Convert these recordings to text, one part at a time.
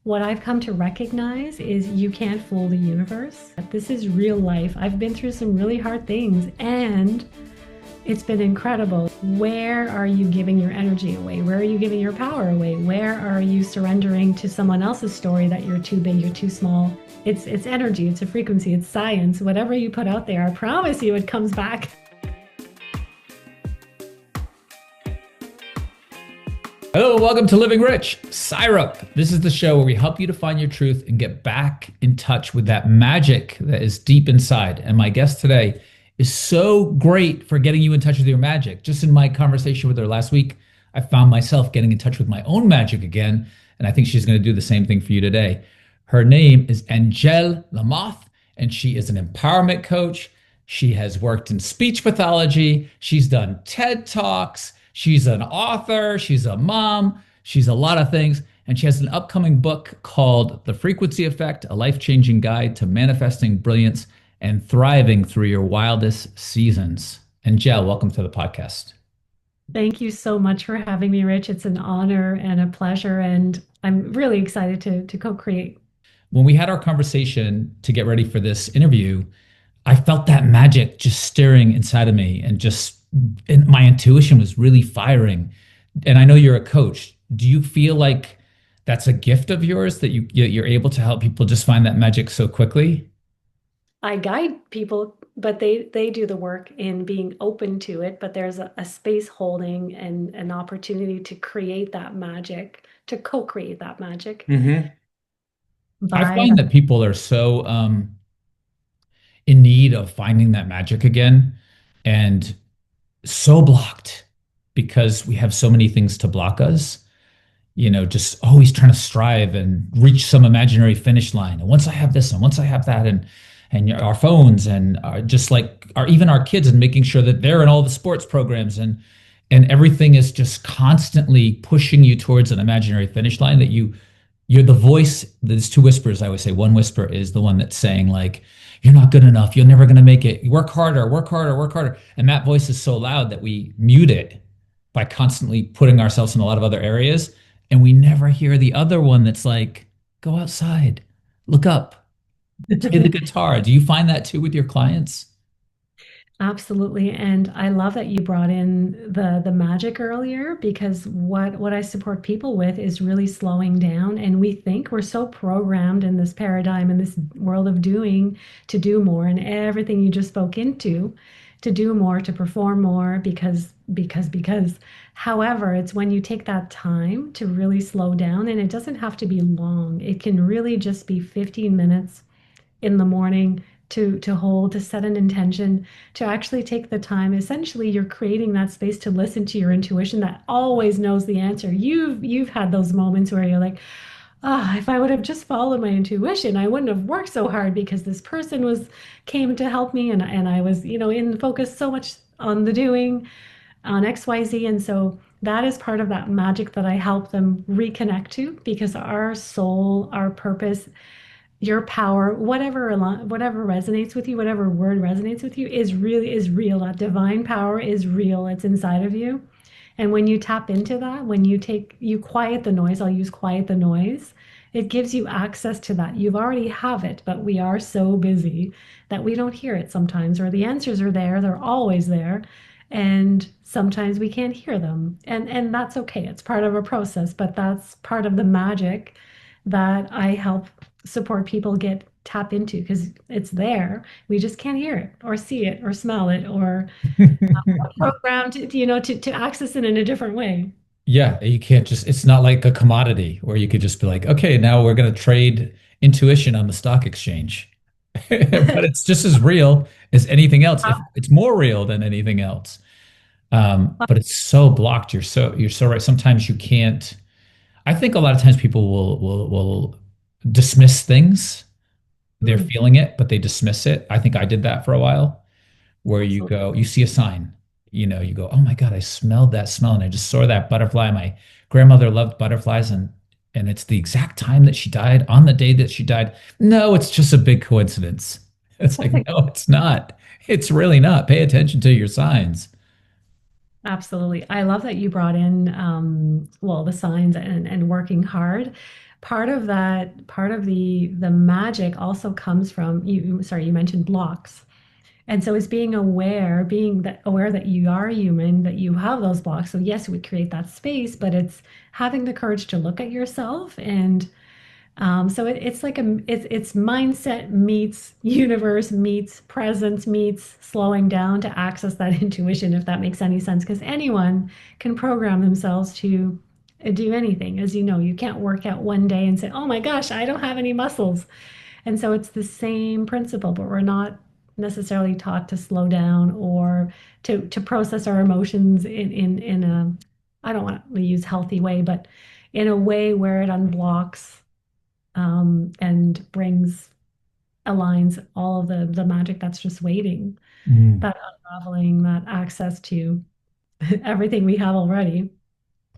What I've come to recognize is you can't fool the universe. This is real life. I've been through some really hard things and it's been incredible. Where are you giving your energy away? Where are you giving your power away? Where are you surrendering to someone else's story that you're too big, you're too small? It's energy, it's a frequency, it's science. Whatever you put out there, I promise you it comes back. Hello, welcome to Living Rich Sirop. This is the show where we help you to find your truth and get back in touch with that magic that is deep inside. And my guest today is so great for getting you in touch with your magic. Just in my conversation with her last week, I found myself getting in touch with my own magic again. And I think she's going to do the same thing for you today. Her name is Angele Lamothe, and she is an empowerment coach. She has worked in speech pathology. She's done TED Talks. She's an author, she's a mom, she's a lot of things, and she has an upcoming book called The Frequency Effect, a life-changing guide to manifesting brilliance and thriving through your wildest seasons. Angele, welcome to the podcast. Thank you so much for having me, Rich. It's an honor and a pleasure, and I'm really excited to co-create. When we had our conversation to get ready for this interview, I felt that magic just stirring inside of me and my intuition was really firing. And I know you're a coach. Do you feel like that's a gift of yours that you're able to help people just find that magic so quickly? I guide people, but they do the work in being open to it. But there's a space holding and an opportunity to create that magic, to co-create that magic Hmm. I by find that people are so in need of finding that magic again and so blocked because we have so many things to block us. Just always trying to strive and reach some imaginary finish line. And once I have this and once I have that and our phones and just like even our kids and making sure that they're in all the sports programs and everything is just constantly pushing you towards an imaginary finish line that you're the voice. There's two whispers. I always say one whisper is the one that's saying like, you're not good enough. You're never going to make it. Work harder, work harder, work harder. And that voice is so loud that we mute it by constantly putting ourselves in a lot of other areas. And we never hear the other one that's like, go outside, look up, play the guitar. Do you find that too with your clients? Absolutely. And I love that you brought in the magic earlier because what I support people with is really slowing down. And we think we're so programmed in this paradigm in this world of doing to do more and everything you just spoke into to do more, to perform more because. However, it's when you take that time to really slow down, and it doesn't have to be long. It can really just be 15 minutes in the morning to hold, to set an intention, to actually take the time. Essentially, you're creating that space to listen to your intuition that always knows the answer. You've had those moments where you're like, ah, if I would have just followed my intuition, I wouldn't have worked so hard because this person was came to help me and I was, in focus so much on the doing, on XYZ. And so that is part of that magic that I help them reconnect to because our soul, our purpose, your power, whatever resonates with you, whatever word resonates with you is real. That divine power is real. It's inside of you. And when you tap into that, when you quiet the noise, I'll use quiet the noise. It gives you access to that. You've already have it, but we are so busy that we don't hear it sometimes, or the answers are there, they're always there. And sometimes we can't hear them. And that's okay. It's part of a process, but that's part of the magic that I help support people get tap into because it's there. We just can't hear it or see it or smell it or programmed, to access it in a different way. Yeah, you can't just, it's not like a commodity where you could just be like, okay, now we're going to trade intuition on the stock exchange. But it's just as real as anything else. If it's more real than anything else. But it's so blocked. You're so right. Sometimes you can't. I think a lot of times people will dismiss things. They're Mm, feeling it, but they dismiss it. I think I did that for a while, where absolutely. you see a sign, you go, oh my God, I smelled that smell and I just saw that butterfly. My grandmother loved butterflies and it's the exact time that she died on the day that she died. No, it's just a big coincidence. It's like, no, it's not. It's really not. Pay attention to your signs. Absolutely. I love that you brought in, well, the signs and working hard. part of the magic also comes from sorry, you mentioned blocks. And so it's being that aware that you are human, that you have those blocks. So yes, we create that space, but it's having the courage to look at yourself. And so it's like it's mindset meets universe meets presence meets slowing down to access that intuition, if that makes any sense. Because anyone can program themselves to do anything. As you know, you can't work out one day and say, "Oh my gosh, I don't have any muscles." And so it's the same principle, but we're not necessarily taught to slow down or to process our emotions in a, I don't want to use healthy way, but in a way where it unblocks and aligns all of the magic that's just waiting, Mm. that unraveling, that access to everything we have already.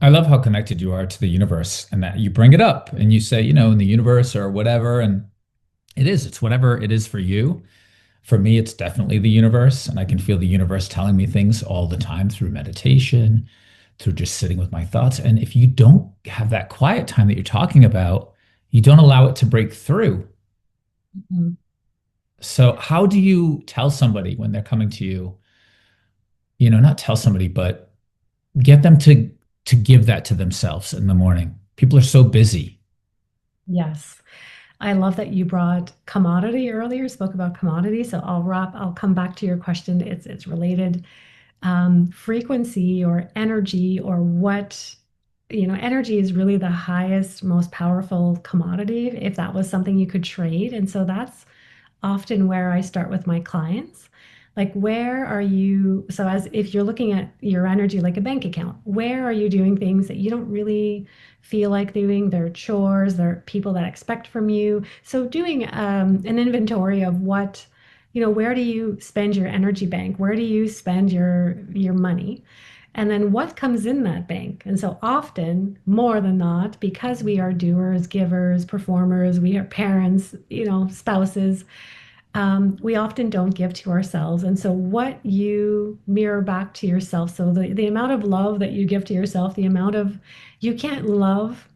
I love how connected you are to the universe and that you bring it up and you say, in the universe or whatever. And it's whatever it is for you. For me, it's definitely the universe. And I can feel the universe telling me things all the time through meditation, through just sitting with my thoughts. And if you don't have that quiet time that you're talking about, you don't allow it to break through. Mhm. So, how do you tell somebody when they're coming to you, not tell somebody, but get them to give that to themselves in the morning? People are so busy. Yes. I love that you brought commodity earlier, spoke about commodity. So I'll come back to your question. It's related. Frequency or energy or energy is really the highest, most powerful commodity if that was something you could trade. And so that's often where I start with my clients. Like, where are you? So, as if you're looking at your energy like a bank account, where are you doing things that you don't really feel like doing? They're chores, they're people that expect from you. So, doing an inventory of where do you spend your energy bank? Where do you spend your money? And then what comes in that bank? And so often, more than not, because we are doers, givers, performers, we are parents, spouses, we often don't give to ourselves. And so, what you mirror back to yourself, so the amount of love that you give to yourself, you can't love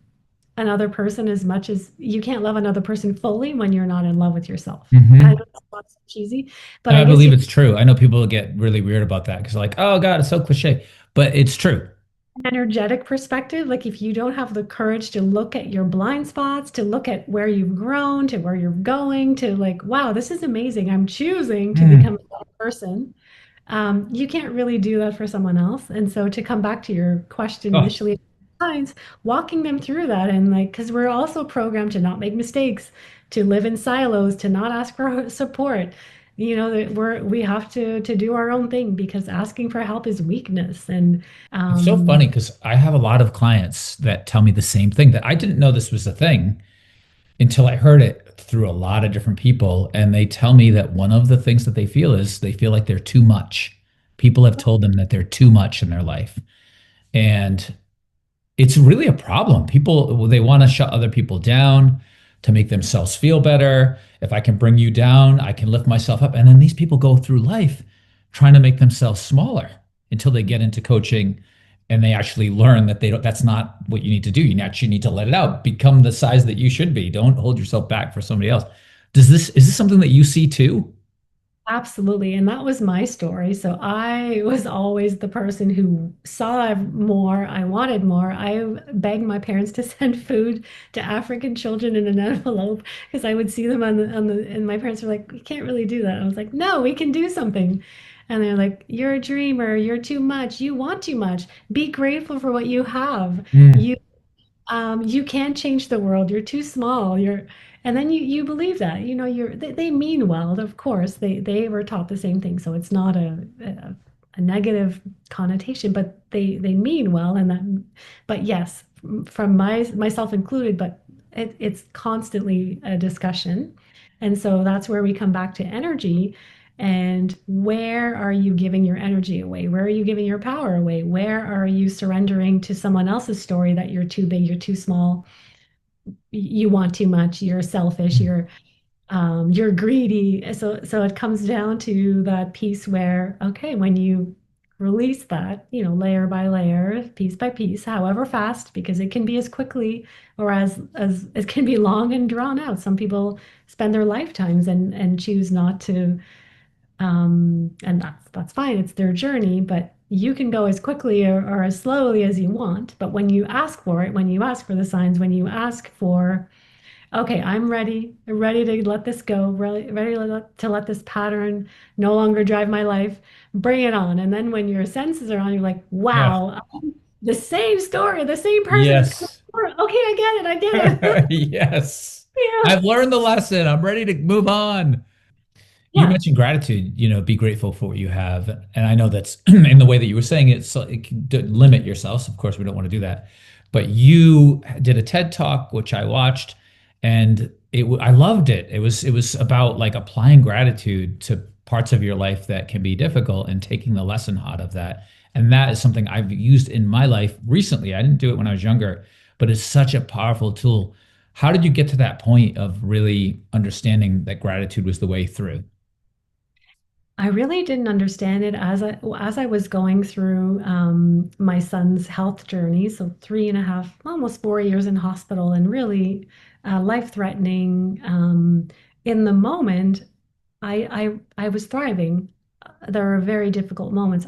another person as much as you can't love another person fully when you're not in love with yourself. I know Hmm. that sounds cheesy, but I I guess believe it's true. I know people get really weird about that because, like, oh God, it's so cliche, but it's true. energetic perspective, like if you don't have the courage to look at your blind spots, to look at where you've grown, to where you're going, to like, wow, this is amazing. I'm choosing to become Mm. a better person. You can't really do that for someone else. And so to come back to your question Oh, initially, clients, walking them through that and like, because we're also programmed to not make mistakes, to live in silos, to not ask for support. That we have to do our own thing because asking for help is weakness. And it's so um, funny because I have a lot of clients that tell me the same thing that I didn't know this was a thing until I heard it through a lot of different people. And they tell me that one of the things that they feel is they feel like they're too much. People have told them that they're too much in their life. And it's really a problem. People, they want to shut other people down to make themselves feel better. If I can bring you down, I can lift myself up. And then these people go through life trying to make themselves smaller until they get into coaching and they actually learn that that's not what you need to do. You actually need to let it out, become the size that you should be. Don't hold yourself back for somebody else. Is this something that you see too? Absolutely. And that was my story. So I was always the person who saw more. I wanted more. I begged my parents to send food to African children in an envelope because I would see them and my parents were like, we can't really do that. I was like, no, we can do something. And they're like, you're a dreamer. You're too much. You want too much. Be grateful for what you have. Mm, You can't change the world. You're too small. And then you believe that. They mean well, of course. They were taught the same thing, so it's not a negative connotation, but they mean well, and that. But yes, from myself included, but it's constantly a discussion, and so that's where we come back to energy. And where are you giving your energy away? Where are you giving your power away? Where are you surrendering to someone else's story that you're too big, you're too small, you want too much, you're selfish, mm, you're greedy. So it comes down to that piece where, okay, when you release that, layer by layer, piece by piece, however fast, because it can be as quickly or as it can be long and drawn out. Some people spend their lifetimes and choose not to, and that's fine. It's their journey, but you can go as quickly or as slowly as you want. But when you ask for it, when you ask for the signs, when you ask for, okay, I'm ready to let this go, ready to let this pattern no longer drive my life. Bring it on. And then when your senses are on, you're like, Yeah. wow, the same story, the same person is coming Yes. forward. Okay, I get it. I get it. Yes. Yeah. I've learned the lesson. I'm ready to move on. You Yeah. mentioned gratitude, be grateful for what you have. And I know that's in the way that you were saying it, so it can limit yourself. Of course, we don't want to do that. But you did a TED Talk, which I watched, and I loved it. It was about like applying gratitude to parts of your life that can be difficult and taking the lesson out of that. And that is something I've used in my life recently. I didn't do it when I was younger, but it's such a powerful tool. How did you get to that point of really understanding that gratitude was the way through? I really didn't understand it as I was going through my son's health journey. So 3.5, almost 4 years in hospital, and really life-threatening. In the moment, I was thriving. There were very difficult moments,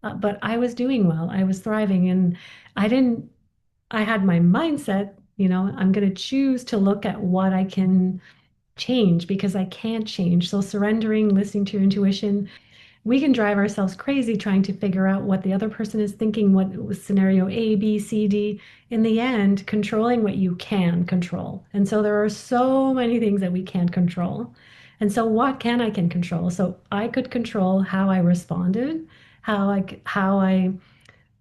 but I was doing well. I was thriving, and I didn't. I had my mindset. I'm going to choose to look at what I can change because I can't change. So surrendering, listening to your intuition, we can drive ourselves crazy trying to figure out what the other person is thinking, what was scenario A, B, C, D. In the end, controlling what you can control. And so there are so many things that we can't control. And so what can control? So I could control how I responded,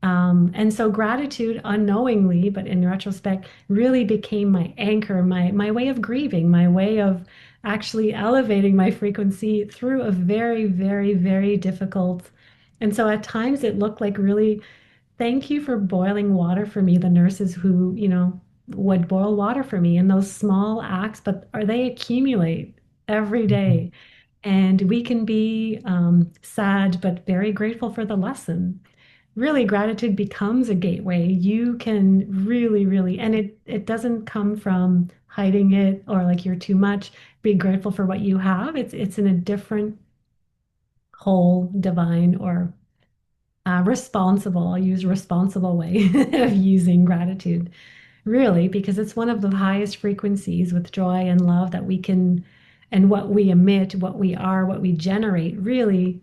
and so gratitude unknowingly, but in retrospect, really became my anchor, my way of grieving, my way of actually elevating my frequency through a very, very, very difficult. And so at times it looked like really, thank you for boiling water for me, the nurses who, would boil water for me in those small acts, but are they accumulate every day? And we can be sad, but very grateful for the lesson. Really, gratitude becomes a gateway. You can really, really, and it doesn't come from hiding it or like you're too much. Be grateful for what you have. It's in a different, whole, divine, or responsible. I'll use responsible way of using gratitude, really, because it's one of the highest frequencies with joy and love that we can, and what we emit, what we are, what we generate, really,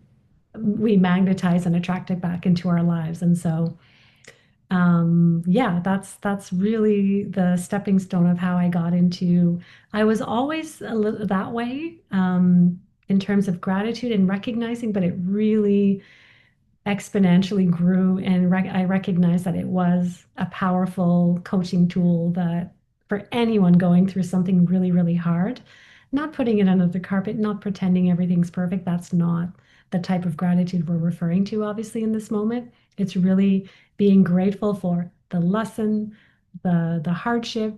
we magnetize and attract it back into our lives. And so yeah, that's really the stepping stone of how I got into. I was always a little that way, in terms of gratitude and recognizing, but it really exponentially grew, and I recognized that it was a powerful coaching tool that for anyone going through something really, really hard, not putting it under the carpet, not pretending everything's perfect. That's not the type of gratitude we're referring to, obviously, in this moment. It's really being grateful for the lesson, the hardship,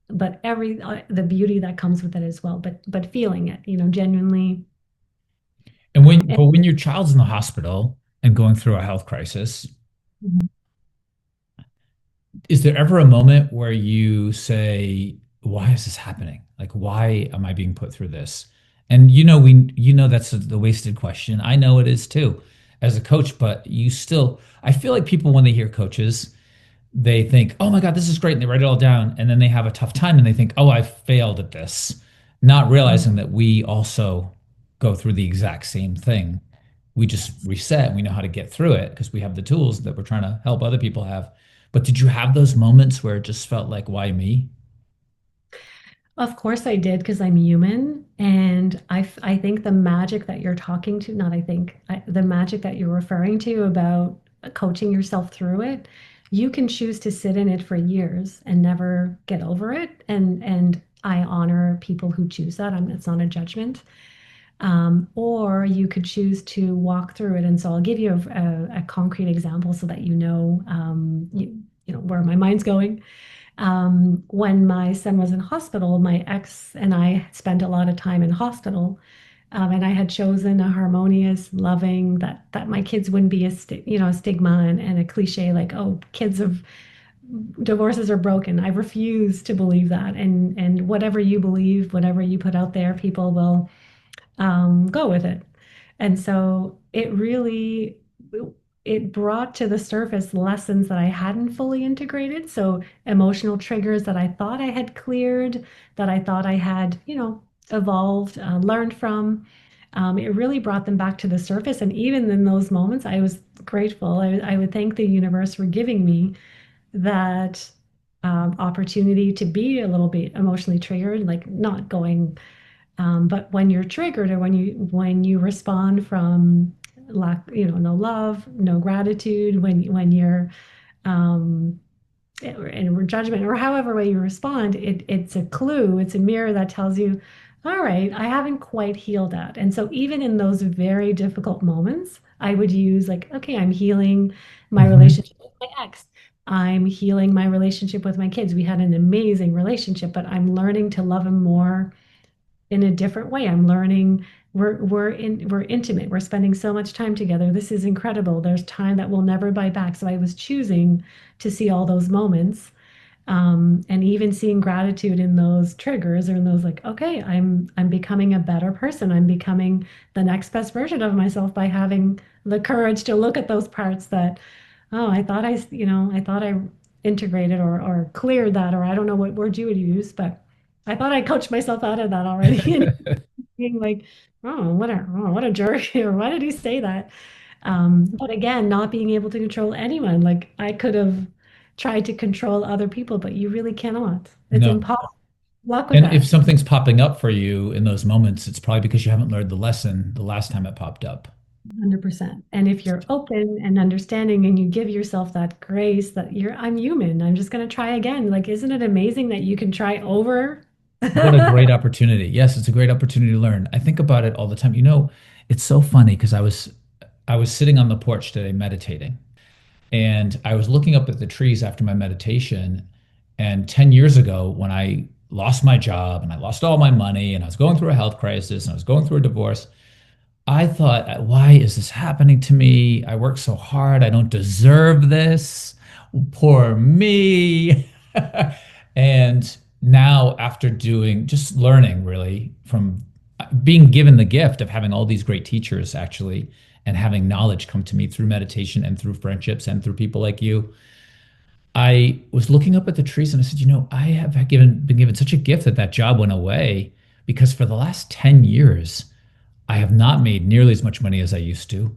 but the beauty that comes with it as well. But feeling it, genuinely. And when your child's in the hospital and going through a health crisis, And, is there ever a moment where you say, why is this happening? Like, why am I being put through this? And that's the wasted question. I know it is too as a coach, but I feel like people, when they hear coaches, they think, oh my God, this is great. And they write it all down. And then they have a tough time and they think, oh, I failed at this, not realizing that we also go through the exact same thing. We just reset and we know how to get through it because we have the tools that we're trying to help other people have. But did you have those moments where it just felt like, why me? Of course I did, because I'm human. And I think the magic that you're talking to, not I think, the magic that you're referring to about coaching yourself through it, you can choose to sit in it for years and never get over it. And I honor people who choose that. It's not a judgment. Or you could choose to walk through it. And so I'll give you a concrete example so that where my mind's going. When my son was in hospital, my ex and I spent a lot of time in hospital. And I had chosen a harmonious, loving that my kids wouldn't be a stigma and a cliche like, oh, kids of divorces are broken. I refuse to believe that. And whatever you believe, whatever you put out there, people will go with it. And so it brought to the surface lessons that I hadn't fully integrated. So emotional triggers that I thought I had cleared, that I thought I had, evolved, learned from. It really brought them back to the surface. And even in those moments, I was grateful. I would thank the universe for giving me that opportunity to be a little bit emotionally triggered, like not going but when you're triggered or when you respond from lack, no love, no gratitude, when you're um, in judgment or however way you respond, it's a clue, it's a mirror that tells you, all right, I haven't quite healed that. And so even in those very difficult moments, I would use like, okay, I'm healing my Hmm. relationship with my ex. I'm healing my relationship with my kids. We had an amazing relationship, but I'm learning to love him more in a different way. I'm learning we're intimate. We're spending so much time together. This is incredible. There's time that we'll never buy back. So I was choosing to see all those moments, and even seeing gratitude in those triggers or in those like, okay, I'm becoming a better person. I'm becoming the next best version of myself by having the courage to look at those parts that, oh, I thought I integrated or cleared that, or I don't know what word you would use, but I thought I coached myself out of that already. And being like, oh, what a jerk, or why did he say that? But again, not being able to control anyone. Like I could have tried to control other people, but you really cannot. It's No. impossible. Luck with And if that. something's popping up for you in those moments, it's probably because you haven't learned the lesson the last time it popped up. 100%. And if you're open and understanding and you give yourself that grace that I'm human, I'm just going to try again. Like, isn't it amazing that you can try over? What a great opportunity. Yes, it's a great opportunity to learn. I think about it all the time. It's so funny because I was sitting on the porch today meditating, and I was looking up at the trees after my meditation. And 10 years ago, when I lost my job and I lost all my money and I was going through a health crisis and I was going through a divorce, I thought, why is this happening to me? I work so hard. I don't deserve this. Poor me. And now, after just learning really from being given the gift of having all these great teachers, actually, and having knowledge come to me through meditation and through friendships and through people like you, I was looking up at the trees and I said, I have been given such a gift that job went away because for the last 10 years, I have not made nearly as much money as I used to,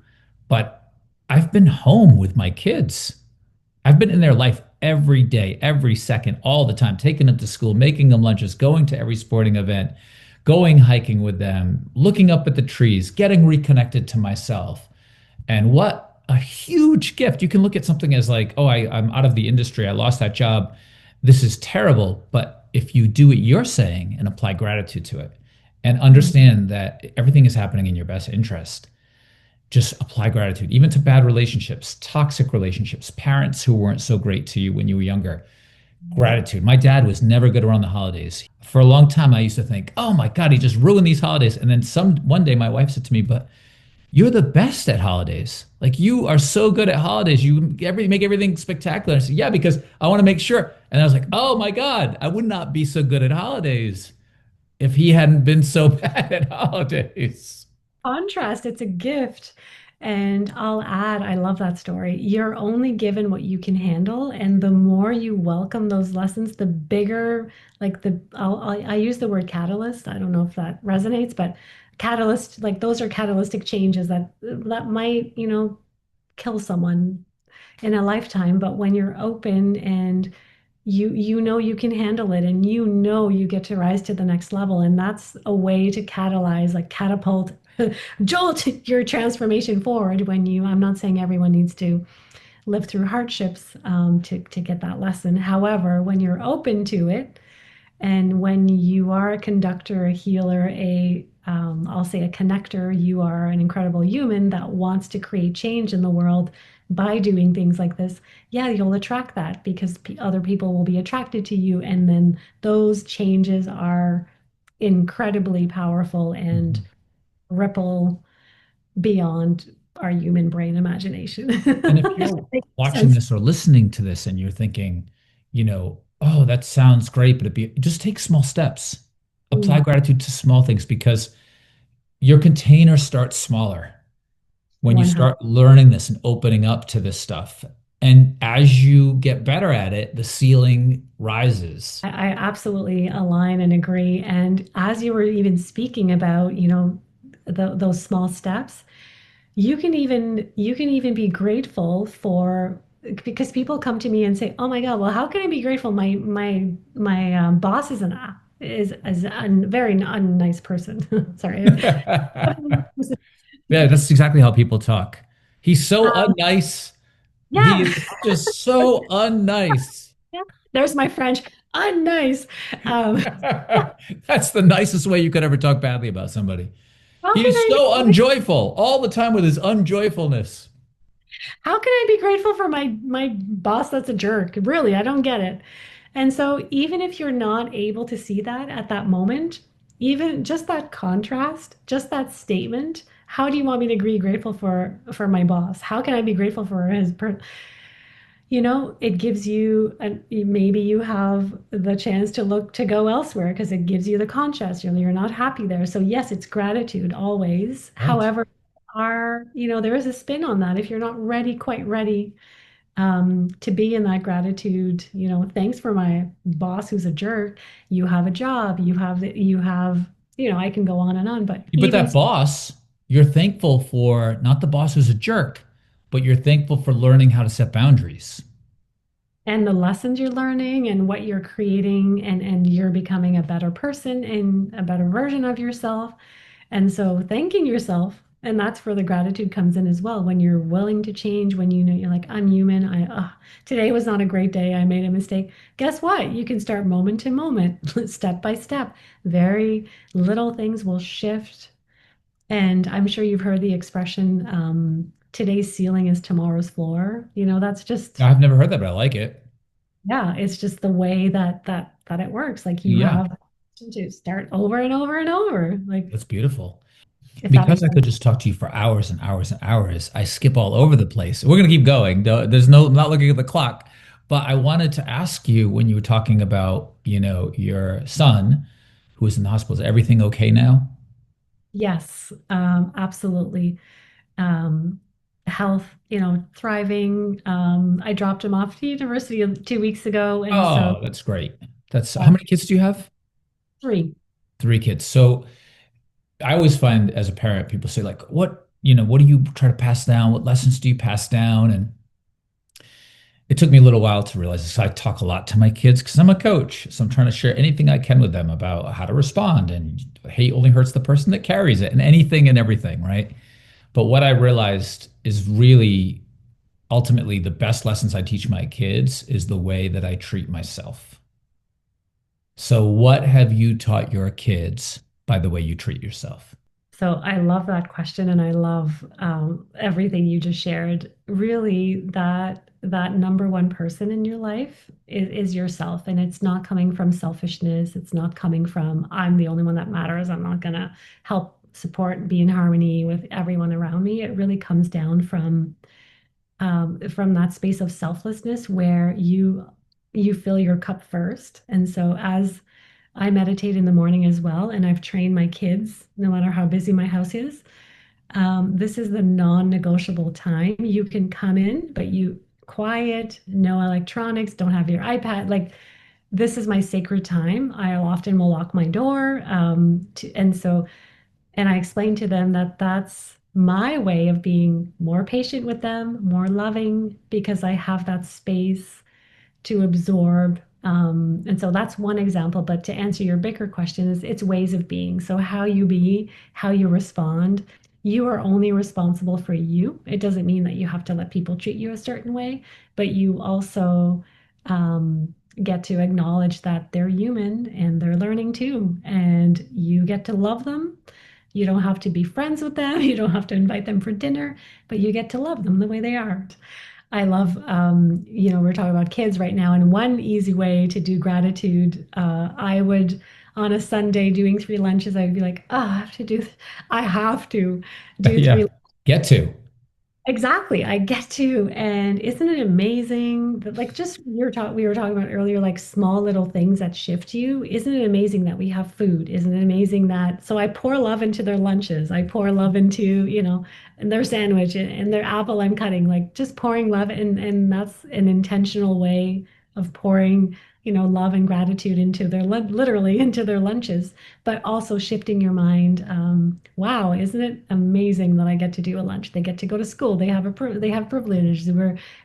but I've been home with my kids. I've been in their life every day, every second, all the time, taking them to school, making them lunches, going to every sporting event, going hiking with them, looking up at the trees, getting reconnected to myself. And what a huge gift. You can look at something as like, oh, I'm out of the industry. I lost that job. This is terrible. But if you do what you're saying and apply gratitude to it and understand that everything is happening in your best interest, just apply gratitude, even to bad relationships, toxic relationships, parents who weren't so great to you when you were younger. Gratitude. My dad was never good around the holidays. For a long time, I used to think, oh my God, he just ruined these holidays. And then one day my wife said to me, but you're the best at holidays. Like you are so good at holidays. Make everything spectacular. I said, yeah, because I want to make sure. And I was like, oh my God, I would not be so good at holidays if he hadn't been so bad at holidays. Contrast, it's a gift. And I'll add, I love that story. You're only given what you can handle, and the more you welcome those lessons, the bigger, like I use the word catalyst. I don't know if that resonates, but catalyst, like those are catalytic changes that might, kill someone in a lifetime. But when you're open and you know you can handle it and you get to rise to the next level, and that's a way to catalyze, like catapult, jolt your transformation forward. I'm not saying everyone needs to live through hardships to get that lesson. However, when you're open to it, and when you are a conductor, a healer, I'll say a connector, you are an incredible human that wants to create change in the world by doing things like this. Yeah, you'll attract that because other people will be attracted to you. And then those changes are incredibly powerful and Mhm. ripple beyond our human brain imagination. And if If that you're makes watching sense. this or listening to this and you're thinking, oh, that sounds great, but just take small steps. Apply Mm, gratitude to small things because your container starts smaller when you 100. start learning this and opening up to this stuff. And as you get better at it, the ceiling rises. I absolutely align and agree. And as you were even speaking about, those small steps, you can even be grateful for because people come to me and say, "Oh my God, well, how can I be grateful? My boss is a very unnice person." Sorry. Yeah, that's exactly how people talk. He's so unnice. He Yeah, is just so unnice. yeah. There's my French. Unnice. Um, That's the nicest way you could ever talk badly about somebody. how He can is I so be? unjoyful all the time with his unjoyfulness. How can I be grateful for my boss that's a jerk? Really, I don't get it. And so even if you're not able to see that at that moment, even just that contrast, just that statement, how do you want me to be grateful for my boss? How can I be grateful for it gives you maybe you have the chance to look to go elsewhere because it gives you the contrast. You're not happy there. So yes, it's gratitude always. Right. However, there is a spin on that. If you're not ready, quite ready to be in that gratitude, thanks for my boss who's a jerk. You have a job, I can go on and on, but But even that boss, you're thankful for not the boss who's a jerk, but you're thankful for learning how to set boundaries. and the lessons you're learning and what you're creating and you're becoming a better person and a better version of yourself. And so thanking yourself, and that's where the gratitude comes in as well. When you're willing to change, when you know you're like, I'm human. Today was not a great day. I made a mistake. Guess what? You can start moment to moment, step by step. Very little things will shift. And I'm sure you've heard the expression, today's ceiling is tomorrow's floor. That's just, I've never heard that, but I like it. yeah, it's just the way that it works. Like you Yeah, have to start over and over and over. Like, that's beautiful. if that Because makes I sense. could just talk to you for hours and hours and hours, I skip all over the place. We're going to keep going. There's no, I'm not looking at the clock, but I wanted to ask you when you were talking about, your son who is in the hospital, is everything okay now? Yes, absolutely. Um, Health, thriving. I dropped him off to university 2 weeks ago, and so Oh, that's great. That's how uh, many kids do you have? three. Three kids. So I always find as a parent, people say like, what do you try to pass down? What lessons do you pass down? And it took me a little while to realize this. I talk a lot to my kids because I'm a coach. So I'm trying to share anything I can with them about how to respond. And hate only hurts the person that carries it and anything and everything, right? But what I realized is really ultimately the best lessons I teach my kids is the way that I treat myself. So what have you taught your kids by the way you treat yourself? So I love that question, and I love everything you just shared. Really, that number one person in your life is yourself, and it's not coming from selfishness. It's not coming from I'm the only one that matters. I'm not gonna help support and be in harmony with everyone around me. It really comes down from that space of selflessness where you fill your cup first. And so as I meditate in the morning as well, and I've trained my kids, no matter how busy my house is, this is the non-negotiable time. You can come in, but you quiet, no electronics, don't have your iPad. Like this is my sacred time. I often will lock my door, and I explain to them that that's my way of being more patient with them, more loving, because I have that space to absorb. And so that's one example. But to answer your bigger question, is it's ways of being. So how you be, how you respond. You are only responsible for you. It doesn't mean that you have to let people treat you a certain way, but you also get to acknowledge that they're human and they're learning too. And you get to love them. You don't have to be friends with them. You don't have to invite them for dinner, but you get to love them the way they are. I love, we're talking about kids right now, and one easy way to do gratitude, on a Sunday doing three lunches, I'd be like, oh, I have to do three. Yeah. Get to. Exactly. I get to. And isn't it amazing that like just we were talking about earlier, like small little things that shift you. Isn't it amazing that we have food? Isn't it amazing that so I pour love into their lunches. I pour love into, and their sandwich and their apple I'm cutting, like just pouring love and that's an intentional way of pouring, love and gratitude into literally into their lunches but also shifting your mind. Wow, isn't it amazing that I get to do a lunch? They get to go to school. They have privilege.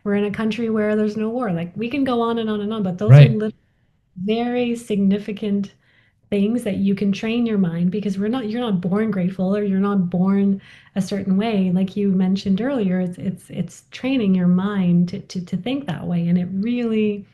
We're in a country where there's no war. Like we can go on and on and on, but those are Right. very significant things that you can train your mind because you're not born grateful or you're not born a certain way. Like you mentioned earlier, it's training your mind to think that way, and it really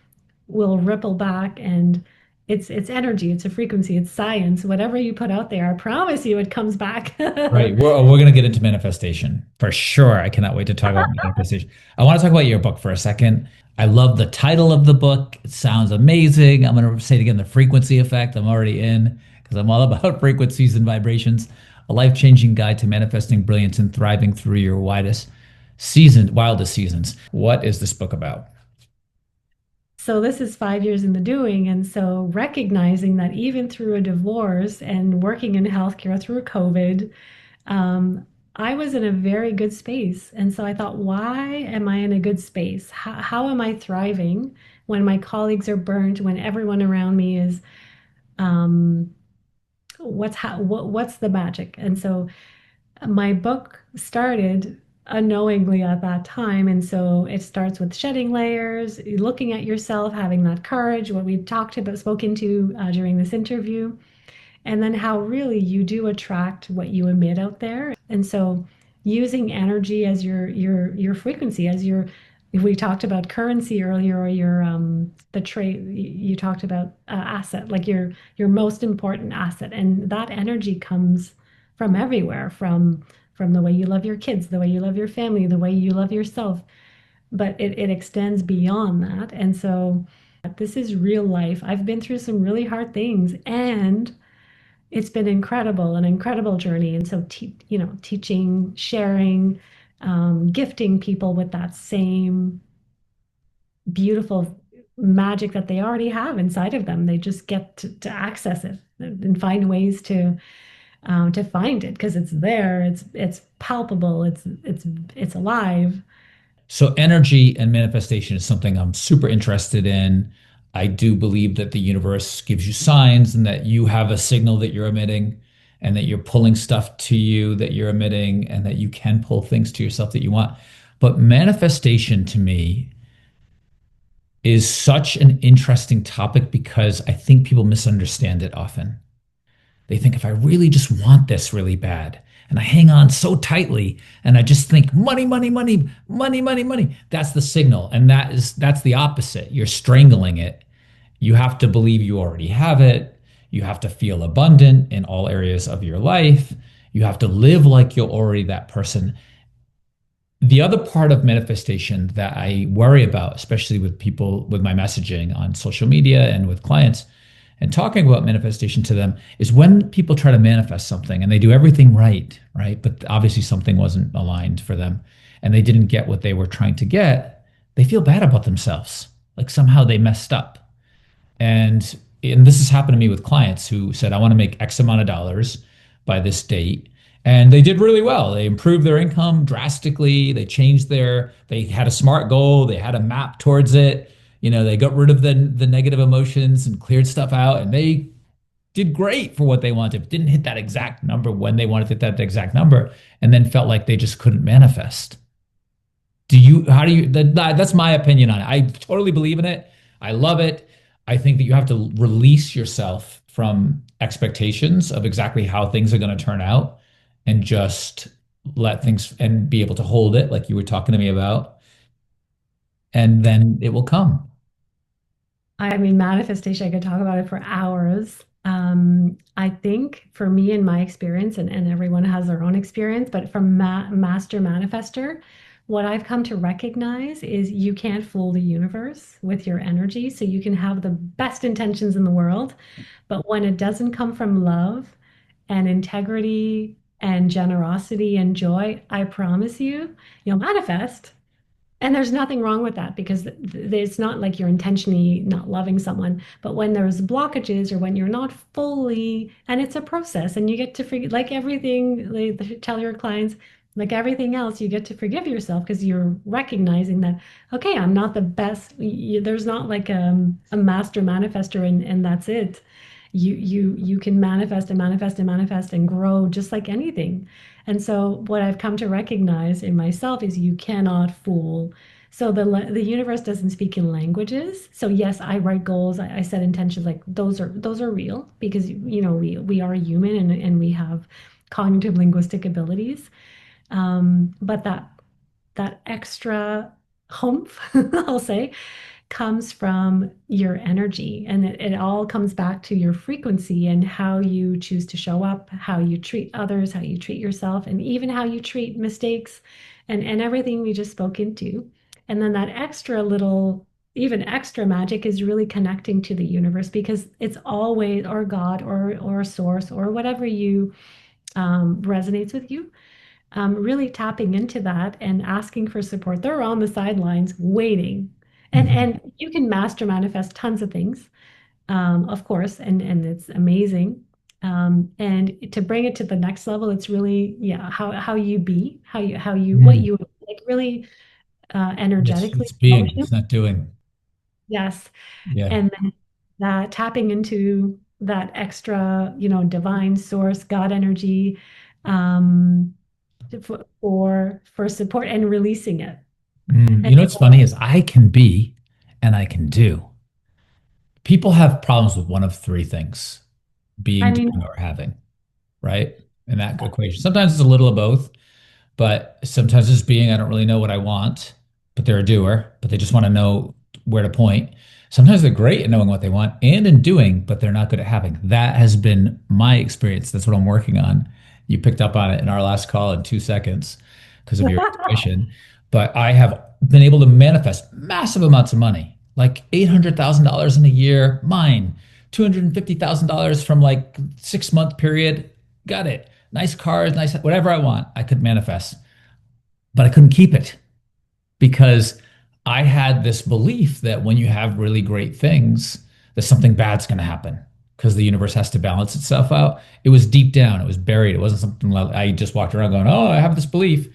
will ripple back and it's energy, it's a frequency, it's science. Whatever you put out there, I promise you it comes back. Right. We're going to get into manifestation for sure. I cannot wait to talk about manifestation. I want to talk about your book for a second. I love the title of the book. It sounds amazing. I'm going to say it again, the frequency effect. I'm already in because I'm all about frequencies and vibrations. A life-changing guide to manifesting brilliance and thriving through your wildest seasons. What is this book about? So this is 5 years in the doing, and so recognizing that even through a divorce and working in healthcare through COVID, um, I was in a very good space. And so I thought, why am I in a good space? How am I thriving when my colleagues are burnt, when everyone around me is um, what's the magic? And so my book started unknowingly at that time. And so it starts with shedding layers, looking at yourself, having that courage, what we talked about, spoken to during this interview, and then how really you do attract what you emit out there. And so using energy as your frequency, as your if we talked about currency earlier or your the trade you talked about asset, like your most important asset. And that energy comes from everywhere, from the way you love your kids, the way you love your family, the way you love yourself. But it extends beyond that. And so this is real life. I've been through some really hard things and it's been incredible, an incredible journey. And so, teaching, sharing, gifting people with that same beautiful magic that they already have inside of them. They just get to access it and find ways to find it because it's there. It's palpable. It's alive. So, energy and manifestation is something I'm super interested in. I do believe that the universe gives you signs and that you have a signal that you're emitting and that you're pulling stuff to you that you're emitting and that you can pull things to yourself that you want. But manifestation to me is such an interesting topic because I think people misunderstand it often. They think if I really just want this really bad and I hang on so tightly and I just think money, money, money, money, money, money, that's the signal. And that's the opposite. You're strangling it. You have to believe you already have it. You have to feel abundant in all areas of your life. You have to live like you're already that person. The other part of manifestation that I worry about, especially with people with my messaging on social media and with clients, and talking about manifestation to them is when people try to manifest something and they do everything right, right? But obviously something wasn't aligned for them and they didn't get what they were trying to get, they feel bad about themselves. Like somehow they messed up. And this has happened to me with clients who said, I want to make X amount of dollars by this date. And they did really well. They improved their income drastically. They had a smart goal. They had a map towards it. They got rid of the negative emotions and cleared stuff out. And they did great for what they wanted. Didn't hit that exact number when they wanted to hit that exact number. And then felt like they just couldn't manifest. That's my opinion on it. I totally believe in it. I love it. I think that you have to release yourself from expectations of exactly how things are going to turn out and just let things and be able to hold it like you were talking to me about. And then it will come. I mean, manifestation, I could talk about it for hours. I think for me, in my experience, and everyone has their own experience, but from master manifester, what I've come to recognize is you can't fool the universe with your energy. So you can have the best intentions in the world, but when it doesn't come from love and integrity and generosity and joy, I promise you, you'll manifest. And there's nothing wrong with that because it's not like you're intentionally not loving someone. But when there's blockages or when you're not fully, and it's a process, and you get to forget, like everything, they tell your clients, like everything else, you get to forgive yourself because you're recognizing that, okay, I'm not the best. There's not like a master manifester and that's it. You can manifest and manifest and manifest and grow just like anything. And so what I've come to recognize in myself is you cannot fool. So the universe doesn't speak in languages. So yes, I write goals. I set intentions like those are real because we are human and we have cognitive linguistic abilities. But that extra humph, I'll say, comes from your energy. And it all comes back to your frequency and how you choose to show up, how you treat others, how you treat yourself, and even how you treat mistakes and everything we just spoke into. And then that extra little, even extra magic is really connecting to the universe because it's always, or God, or source, or whatever you resonates with you, really tapping into that and asking for support. They're on the sidelines waiting. Mhm. And you can master manifest tons of things, of course, and it's amazing. And to bring it to the next level, it's really, yeah, how you be, what Mm. you like, really It's energetically, it's being, emotionally. it's not doing. Yes. Yeah. And then that tapping into that extra, divine source, God energy, um, for support and releasing it. And You know what's funny is I can be and I can do. People have problems with one of three things: I being, mean, doing, or having, right? In that equation. Sometimes it's a little of both. But sometimes it's being, I don't really know what I want, but they're a doer, but they just want to know where to point. Sometimes they're great at knowing what they want and in doing, but they're not good at having. That has been my experience. That's what I'm working on. You picked up on it in our last call in 2 seconds because of your intuition. But I have been able to manifest massive amounts of money, like $800,000 in a year, mine, $250,000 from like 6 month period. Got it. Nice cars, nice, whatever I want, I could manifest, but I couldn't keep it because I had this belief that when you have really great things, that something bad's going to happen because the universe has to balance itself out. It was deep down, it was buried. It wasn't something like I just walked around going, "Oh, I have this belief."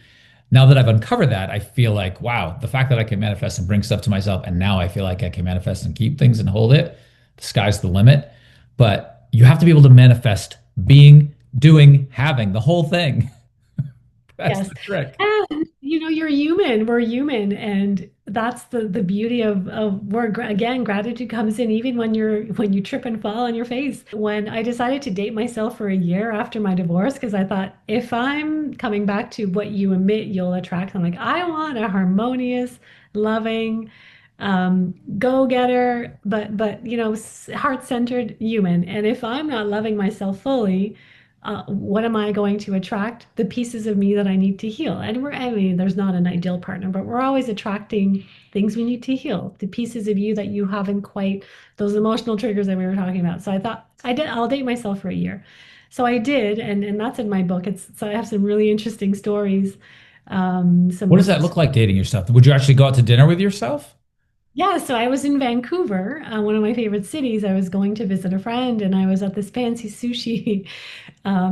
Now that I've uncovered that, I feel like, wow, the fact that I can manifest and bring stuff to myself, and now I feel like I can manifest and keep things and hold it. The sky's the limit. But you have to be able to manifest being, doing, having the whole thing. That's yes. the trick. And you're human. We're human. And that's the beauty of where again, gratitude comes in even when you trip and fall on your face. When I decided to date myself for a year after my divorce, because I thought if I'm coming back to what you emit, you'll attract. I'm like, I want a harmonious, loving, go-getter, but heart-centered human. And if I'm not loving myself fully, what am I going to attract? The pieces of me that I need to heal. And I mean, there's not an ideal partner, but we're always attracting things we need to heal, the pieces of you that you haven't quite, those emotional triggers that we were talking about. So I thought I'll date myself for a year. So I did, and that's in my book. So I have some really interesting stories. What does that look like dating yourself? Would you actually go out to dinner with yourself? Yeah, so I was in Vancouver, one of my favorite cities. I was going to visit a friend, and I was at this fancy sushi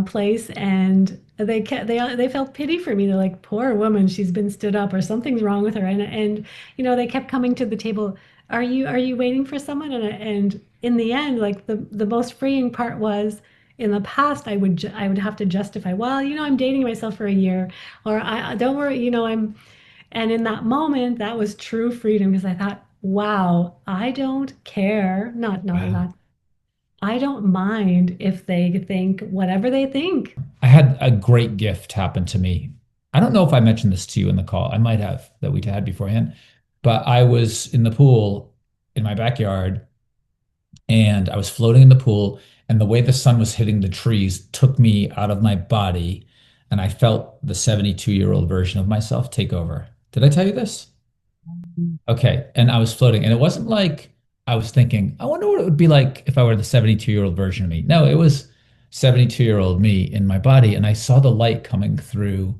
place, and they felt pity for me. They're like, "Poor woman, she's been stood up, or something's wrong with her." And they kept coming to the table. Are you waiting for someone? And in the end, like the most freeing part was. In the past, I would have to justify, well, I'm dating myself for a year, or I don't worry, and in that moment, that was true freedom because I thought, wow, I don't care. Wow. Not. I don't mind if they think whatever they think. I had a great gift happen to me. I don't know if I mentioned this to you in the call. I might have that we had beforehand, but I was in the pool in my backyard and I was floating in the pool, and the way the sun was hitting the trees took me out of my body, and I felt the 72-year-old version of myself take over. Did I tell you this? Okay. And I was floating, and it wasn't like I was thinking, I wonder what it would be like if I were the 72-year-old version of me. No, it was 72-year-old me in my body. And I saw the light coming through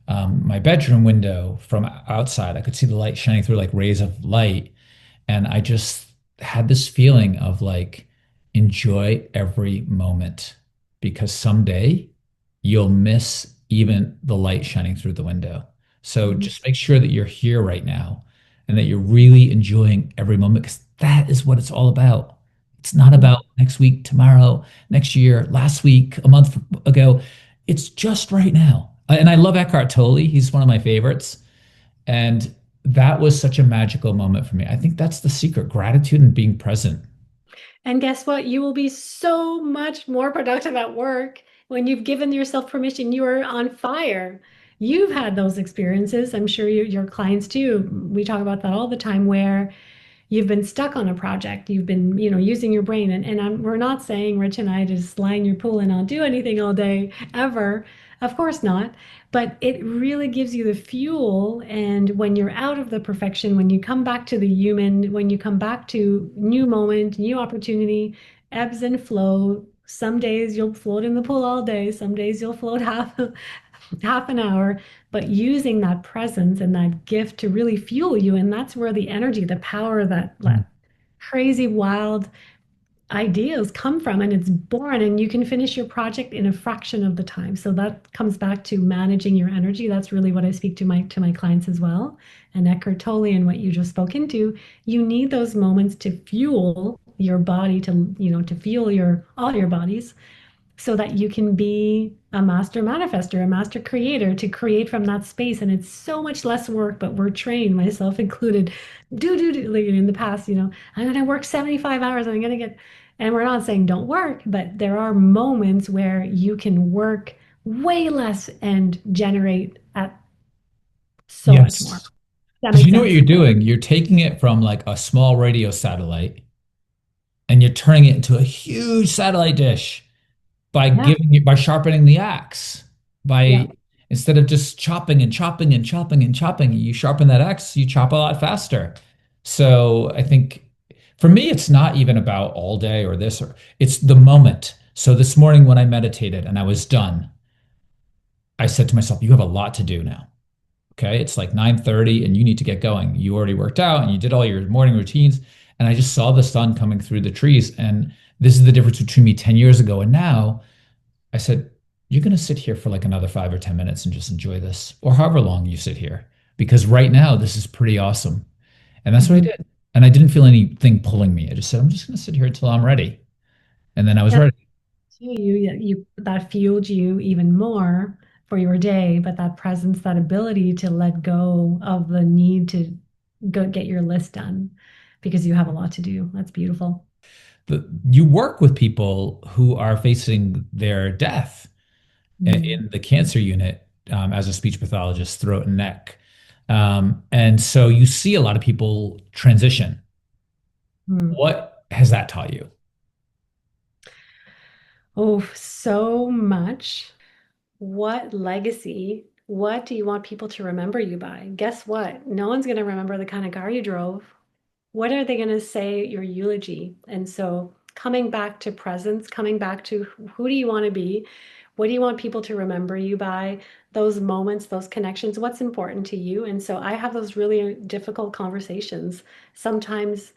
my bedroom window from outside. I could see the light shining through like rays of light. And I just had this feeling of like, enjoy every moment because someday you'll miss even the light shining through the window. So Mhm. just make sure that you're here right now and that you're really enjoying every moment because that is what it's all about. It's not Mhm. about next week, tomorrow, next year, last week, a month ago. It's just right now. And I love Eckhart Tolle. He's one of my favorites. And that was such a magical moment for me. I think that's the secret, gratitude and being present. And guess what? You will be so much more productive at work when you've given yourself permission. You are on fire. You've had those experiences. I'm sure your clients too. We talk about that all the time where you've been stuck on a project. You've been, using your brain. And we're not saying, Rich and I, just lie in your pool and I'll do anything all day, ever. Of course not. But it really gives you the fuel. And when you're out of the perfection, when you come back to the human, when you come back to new moment, new opportunity, ebbs and flow. Some days you'll float in the pool all day. Some days you'll float half an hour, but using that presence and that gift to really fuel you. And that's where the energy, the power, Mm. that crazy, wild ideas come from. And it's born, and you can finish your project in a fraction of the time. So that comes back to managing your energy. That's really what I speak to my clients as well. And Eckhart Tolle and what you just spoke into, you need those moments to fuel your body, to fuel all your bodies so that you can be a master manifester, a master creator, to create from that space. And it's so much less work, but we're trained, myself included, do, like in the past, I'm going to work 75 hours and I'm going to get, and we're not saying don't work, but there are moments where you can work way less and generate at so much more. Yes. That Because makes you know what sense. you're doing? You're taking it from like a small radio satellite and you're turning it into a huge satellite dish by Yeah. giving it by sharpening the axe. Yeah. By instead of just chopping and chopping and chopping and chopping, you sharpen that axe, you chop a lot faster. So I think for me, it's not even about all day or this or it's the moment. So this morning when I meditated and I was done, I said to myself, you have a lot to do now. Okay. It's like 9:30 and you need to get going. You already worked out and you did all your morning routines. And I just saw the sun coming through the trees. And this is the difference between me 10 years ago and now. I said, you're going to sit here for like another 5 or 10 minutes and just enjoy this, or however long you sit here, because right now this is pretty awesome. And that's what I Mhm. did. And I didn't feel anything pulling me. I just said, I'm just going to sit here until I'm ready. And then I was ready. You that fueled you even more for your day, but that presence, that ability to let go of the need to go get your list done because you have a lot to do. That's beautiful. You work with people who are facing their death Mm, in the cancer unit as a speech pathologist, throat and neck. And so you see a lot of people transition. mm. What has that taught you? Oh, so much. What legacy? What do you want people to remember you by? Guess what? No one's going to remember the kind of car you drove. What are they going to say at your eulogy? And so coming back to presence, coming back to who do you want to be? What do you want people to remember you by? Those moments, those connections, what's important to you? And so I have those really difficult conversations. Sometimes,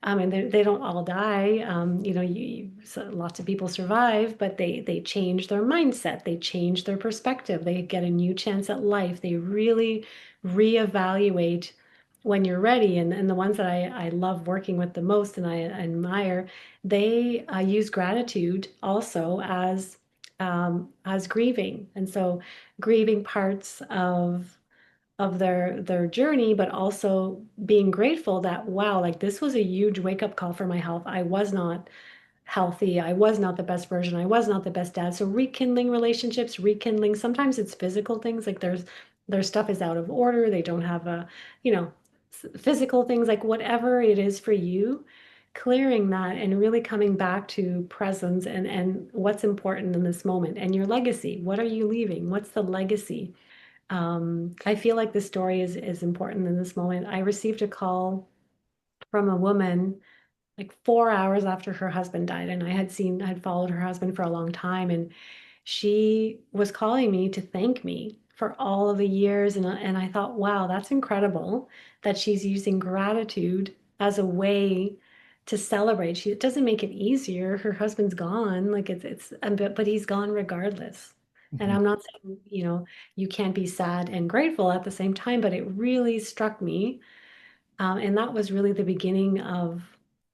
and they don't all die. So lots of people survive, but they change their mindset, they change their perspective, they get a new chance at life. They really reevaluate when you're ready. And the ones that I love working with the most and I admire, they use gratitude also as grieving. And so grieving parts of their journey, but also being grateful that, wow, like this was a huge wake up call for my health. I was not healthy. I was not the best version. I was not the best dad. So rekindling relationships, rekindling, sometimes it's physical things, like their stuff is out of order. They don't have you know, physical things, like whatever it is for you, clearing that and really coming back to presence and what's important in this moment and your legacy. What are you leaving? What's the legacy? I feel like the story is important in this moment. I received a call from a woman like 4 hours after her husband died, and I'd followed her husband for a long time, and she was calling me to thank me for all of the years, and I thought, wow, that's incredible that she's using gratitude as a way to celebrate. It doesn't make it easier. Her husband's gone, like but he's gone regardless. And Mhm. I'm not saying, you can't be sad and grateful at the same time, but it really struck me, and that was really the beginning of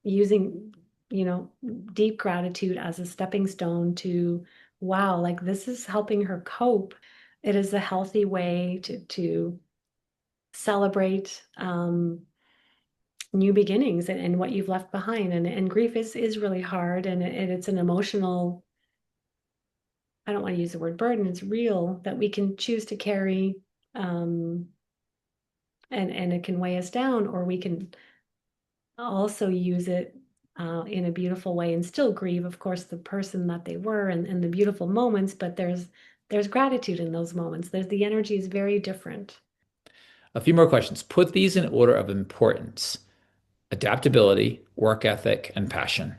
using, you know, deep gratitude as a stepping stone to, wow, like this is helping her cope. It is a healthy way to celebrate new beginnings and what you've left behind. And grief is really hard, and it's an emotional, I don't want to use the word burden, it's real that we can choose to carry, um, and it can weigh us down, or we can also use it in a beautiful way and still grieve, of course, the person that they were and the beautiful moments, but there's gratitude in those moments. The energy is very different. A few more questions. Put these in order of importance: adaptability, work ethic, and passion.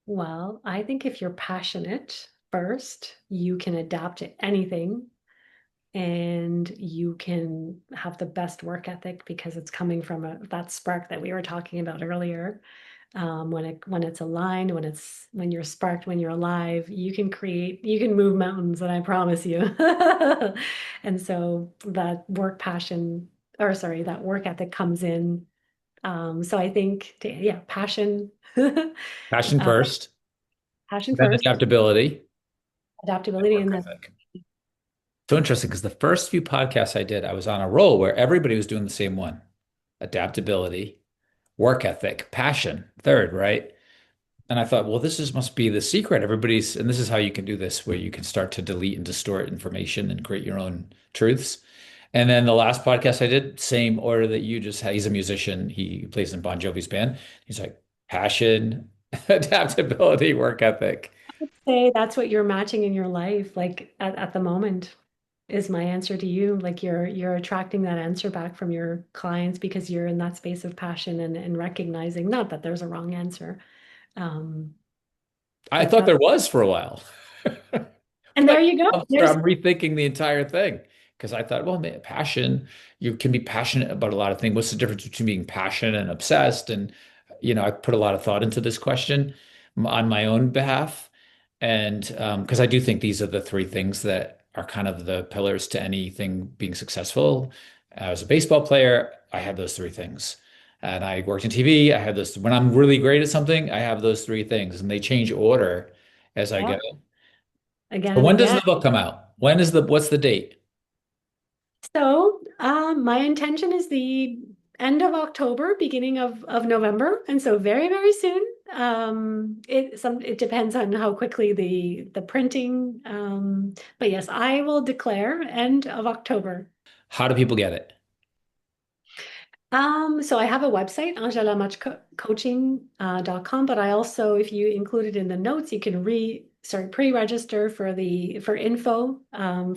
Well, I think if you're passionate first, you can adapt to anything and you can have the best work ethic because it's coming from that spark that we were talking about earlier. When it's aligned, when you're sparked, when you're alive, you can move mountains, and I promise you. And so that work passion, or sorry, that work ethic comes in. So I think, yeah, passion, Passion uh, first, passion then first, adaptability, then adaptability, work and then ethic. So interesting because the first few podcasts I did, I was on a roll where everybody was doing the same one: adaptability, work ethic, passion, third, right? And I thought, well, must be the secret. And this is how you can do this, where you can start to delete and distort information and create your own truths. And then the last podcast I did, same order that you just had. He's a musician. He plays in Bon Jovi's band. He's like passion, adaptability, work ethic. say that's what you're matching in your life, like at the moment, is my answer to you. Like you're attracting that answer back from your clients because you're in that space of passion and recognizing not that there's a wrong answer. Um, I but thought there that was for a while. and there you go. There's I'm rethinking the entire thing because I thought, well, man, passion, you can be passionate about a lot of things. What's the difference between being passionate and obsessed? And, I put a lot of thought into this question on my own behalf. And because I do think these are the three things that are kind of the pillars to anything being successful. As a baseball player, I had those three things. And I worked in TV. I had those. When I'm really great at something, I have those three things, and they change order as I go. yeah, again So and when does again. the book come out? What's the date? So my intention is the end of October, beginning of November, and so very, very soon. It depends on how quickly the printing. But yes, I will declare end of October. How do people get it? So I have a website, angelamatchcoaching.com, but I also, if you include it in the notes, you can pre-register for info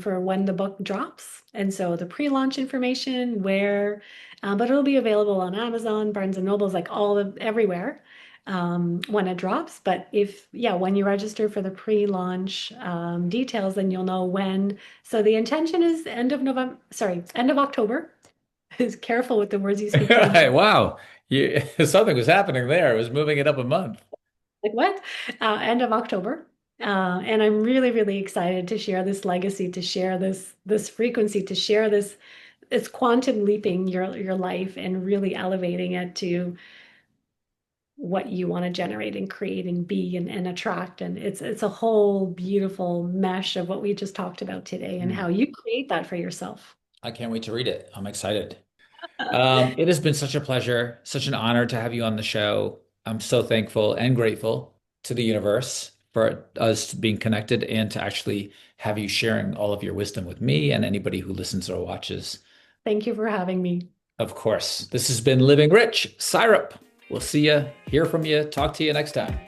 for when the book drops. And so the pre-launch information, but it'll be available on Amazon, Barnes and Nobles, like everywhere when it drops. But when you register for the pre-launch details, then you'll know when. So the intention is end of November, sorry, end of October. Is careful with the words you speak to me. Wow. Something was happening there. It was moving it up a month. Like what? End of October. And I'm really, really excited to share this legacy, to share this frequency, to share this. It's quantum leaping your life and really elevating it to what you want to generate and create and be and attract. And it's a whole beautiful mesh of what we just talked about today and Hmm. how you create that for yourself. I can't wait to read it. I'm excited. It has been such a pleasure, such an honor to have you on the show. I'm so thankful and grateful to the universe for us being connected and to actually have you sharing all of your wisdom with me and anybody who listens or watches. Thank you for having me. Of course, this has been Living Rich Sirop. We'll see you, hear from you, talk to you next time.